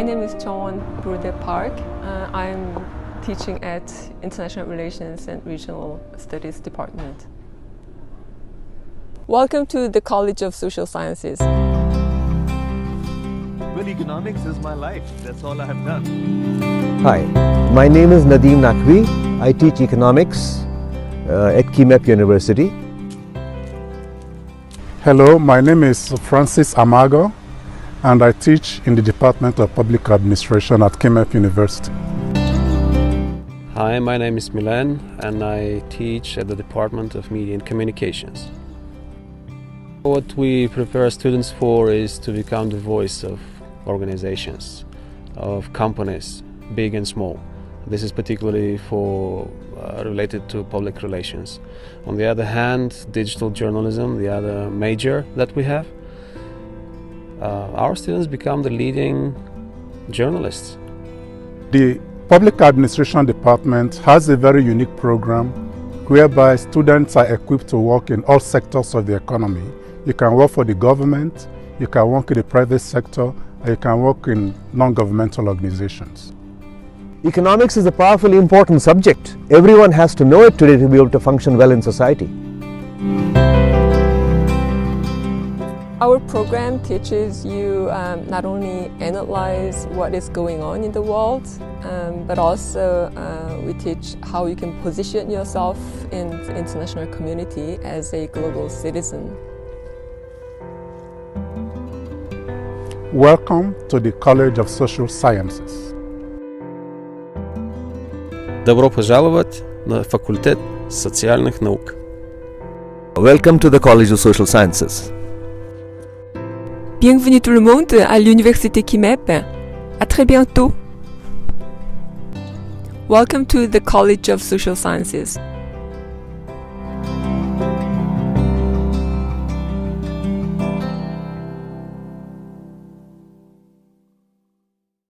My name is John Brude Park. I'm teaching at International Relations and Regional Studies Department. Welcome to the College of Social Sciences. Well, economics is my life. That's all I have done. Hi, my name is Nadeem Naqvi. I teach economics at KIMEP University. Hello, my name is Francis Amago, and I teach in the Department of Public Administration at KIMEP University. Hi, my name is Milan, and I teach at the Department of Media and Communications. What we prepare students for is to become the voice of organizations, of companies, big and small. This is particularly related to public relations. On the other hand, digital journalism, the other major that we have, our students become the leading journalists. The Public Administration Department has a very unique program whereby students are equipped to work in all sectors of the economy. You can work for the government, you can work in the private sector, and you can work in non-governmental organizations. Economics is a powerfully important subject. Everyone has to know it today to be able to function well in society. Our program teaches you not only analyze what is going on in the world, but also we teach how you can position yourself in the international community as a global citizen. Welcome to the College of Social Sciences. Добро пожаловать на факультет социальных наук. Welcome to the College of Social Sciences. Bienvenue tout le monde à l'université KIMEP. À très bientôt. Welcome to the College of Social Sciences.